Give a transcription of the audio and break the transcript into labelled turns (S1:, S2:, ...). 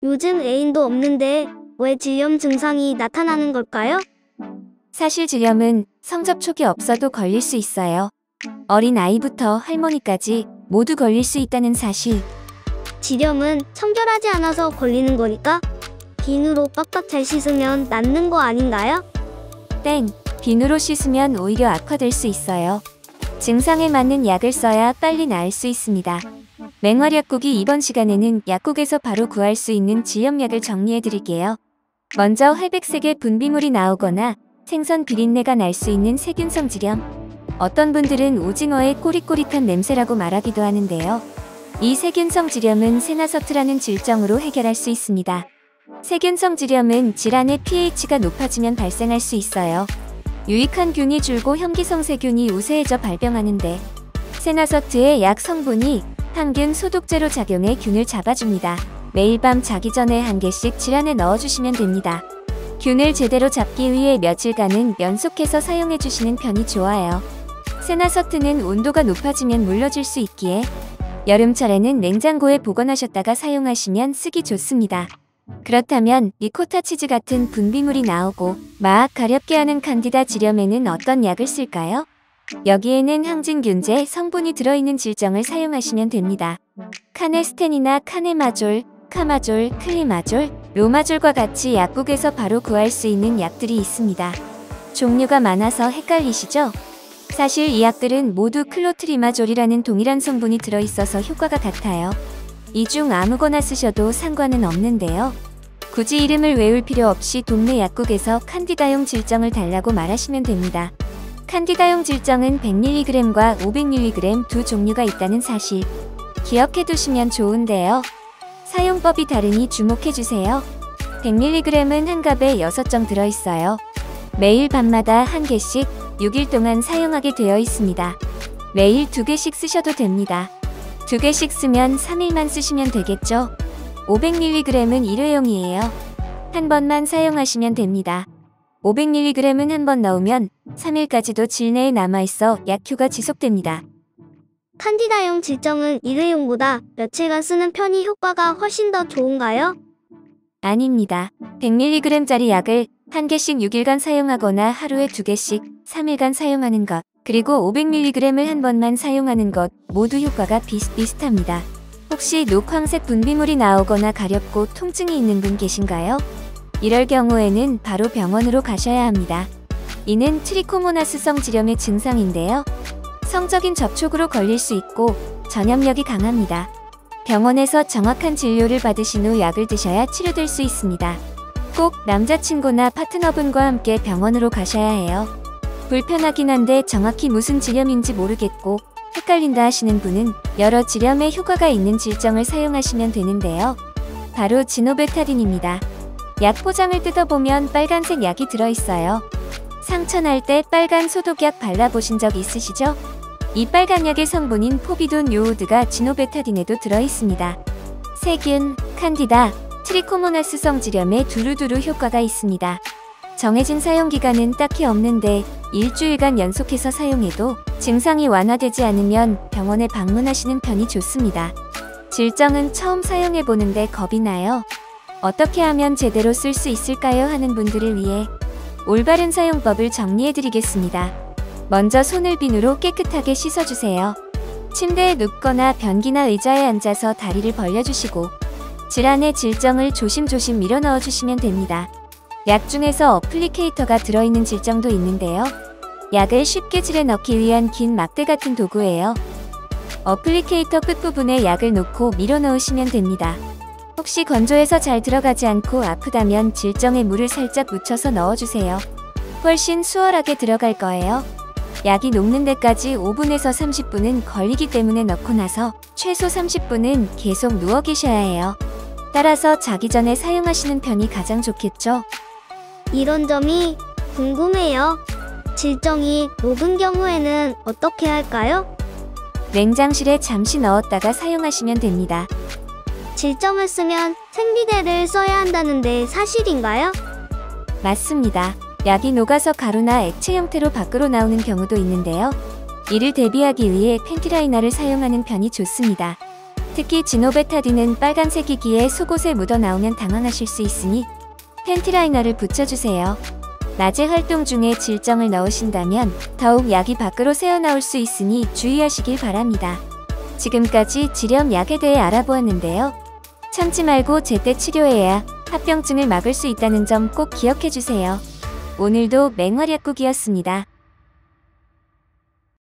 S1: 요즘 애인도 없는데 왜 질염 증상이 나타나는 걸까요?
S2: 사실 질염은 성접촉이 없어도 걸릴 수 있어요. 어린 아이부터 할머니까지 모두 걸릴 수 있다는 사실.
S1: 질염은 청결하지 않아서 걸리는 거니까 비누로 빡빡 잘 씻으면 낫는 거 아닌가요?
S2: 땡! 비누로 씻으면 오히려 악화될 수 있어요. 증상에 맞는 약을 써야 빨리 나을 수 있습니다. 맹활약국이 이번 시간에는 약국에서 바로 구할 수 있는 질염약을 정리해 드릴게요. 먼저 활백색의 분비물이 나오거나 생선 비린내가 날 수 있는 세균성 질염. 어떤 분들은 오징어의 꼬릿꼬릿한 냄새라고 말하기도 하는데요. 이 세균성 질염은 세나서트라는 질정으로 해결할 수 있습니다. 세균성 질염은 질환의 pH가 높아지면 발생할 수 있어요. 유익한 균이 줄고 혐기성 세균이 우세해져 발병하는데 세나서트의 약 성분이 항균 소독제로 작용해 균을 잡아줍니다. 매일 밤 자기 전에 한 개씩 질환에 넣어주시면 됩니다. 균을 제대로 잡기 위해 며칠간은 연속해서 사용해주시는 편이 좋아요. 세나서트는 온도가 높아지면 물러질 수 있기에 여름철에는 냉장고에 보관하셨다가 사용하시면 쓰기 좋습니다. 그렇다면 리코타치즈 같은 분비물이 나오고 마악 가렵게 하는 칸디다 질염에는 어떤 약을 쓸까요? 여기에는 항진균제 성분이 들어있는 질정을 사용하시면 됩니다. 카네스텐이나 카네마졸, 카마졸, 클리마졸, 로마졸과 같이 약국에서 바로 구할 수 있는 약들이 있습니다. 종류가 많아서 헷갈리시죠? 사실 이 약들은 모두 클로트리마졸이라는 동일한 성분이 들어있어서 효과가 같아요. 이 중 아무거나 쓰셔도 상관은 없는데요. 굳이 이름을 외울 필요 없이 동네 약국에서 칸디다용 질정을 달라고 말하시면 됩니다. 칸디다용 질정은 100mg과 500mg 두 종류가 있다는 사실 기억해 두시면 좋은데요. 사용법이 다르니 주목해주세요. 100mg은 한 갑에 6정 들어있어요. 매일 밤마다 한 개씩 6일 동안 사용하게 되어 있습니다. 매일 2개씩 쓰셔도 됩니다. 2개씩 쓰면 3일만 쓰시면 되겠죠? 500mg은 일회용이에요. 한 번만 사용하시면 됩니다. 500mg은 한 번 넣으면 3일까지도 질내에 남아있어 약효가 지속됩니다.
S1: 칸디다용 질정은 일회용보다 며칠간 쓰는 편이 효과가 훨씬 더 좋은가요?
S2: 아닙니다. 100mg짜리 약을 한 개씩 6일간 사용하거나 하루에 2개씩 3일간 사용하는 것, 그리고 500mg을 한 번만 사용하는 것 모두 효과가 비슷비슷합니다. 혹시 녹황색 분비물이 나오거나 가렵고 통증이 있는 분 계신가요? 이럴 경우에는 바로 병원으로 가셔야 합니다. 이는 트리코모나스성 질염의 증상인데요. 성적인 접촉으로 걸릴 수 있고 전염력이 강합니다. 병원에서 정확한 진료를 받으신 후 약을 드셔야 치료될 수 있습니다. 꼭 남자친구나 파트너분과 함께 병원으로 가셔야 해요. 불편하긴 한데 정확히 무슨 질염인지 모르겠고 헷갈린다 하시는 분은 여러 질염에 효과가 있는 질정을 사용하시면 되는데요. 바로 지노베타딘입니다. 약 포장을 뜯어보면 빨간색 약이 들어있어요. 상처 날 때 빨간 소독약 발라보신 적 있으시죠? 이 빨간 약의 성분인 포비돈 요오드가 지노베타딘에도 들어있습니다. 세균, 칸디다, 트리코모나스성 질염에 두루두루 효과가 있습니다. 정해진 사용기간은 딱히 없는데 일주일간 연속해서 사용해도 증상이 완화되지 않으면 병원에 방문하시는 편이 좋습니다. 질정은 처음 사용해보는데 겁이 나요. 어떻게 하면 제대로 쓸 수 있을까요? 하는 분들을 위해 올바른 사용법을 정리해드리겠습니다. 먼저 손을 비누로 깨끗하게 씻어주세요. 침대에 눕거나 변기나 의자에 앉아서 다리를 벌려주시고 질환의 질정을 조심조심 밀어 넣어주시면 됩니다. 약 중에서 어플리케이터가 들어있는 질정도 있는데요. 약을 쉽게 질에 넣기 위한 긴 막대 같은 도구예요. 어플리케이터 끝부분에 약을 놓고 밀어 넣으시면 됩니다. 혹시 건조해서 잘 들어가지 않고 아프다면 질정에 물을 살짝 묻혀서 넣어주세요. 훨씬 수월하게 들어갈 거예요. 약이 녹는 데까지 5분에서 30분은 걸리기 때문에 넣고 나서 최소 30분은 계속 누워 계셔야 해요. 따라서 자기 전에 사용하시는 편이 가장 좋겠죠?
S1: 이런 점이 궁금해요. 질정이 녹은 경우에는 어떻게 할까요?
S2: 냉장실에 잠시 넣었다가 사용하시면 됩니다.
S1: 질정을 쓰면 생리대를 써야 한다는데 사실인가요?
S2: 맞습니다. 약이 녹아서 가루나 액체 형태로 밖으로 나오는 경우도 있는데요. 이를 대비하기 위해 팬티라이너를 사용하는 편이 좋습니다. 특히 지노베타딘은 빨간색이기에 속옷에 묻어 나오면 당황하실 수 있으니 팬티 라이너를 붙여주세요. 낮에 활동 중에 질정을 넣으신다면 더욱 약이 밖으로 새어나올 수 있으니 주의하시길 바랍니다. 지금까지 지렴약에 대해 알아보았는데요. 참지 말고 제때 치료해야 합병증을 막을 수 있다는 점 꼭 기억해주세요. 오늘도 맹활약국이었습니다.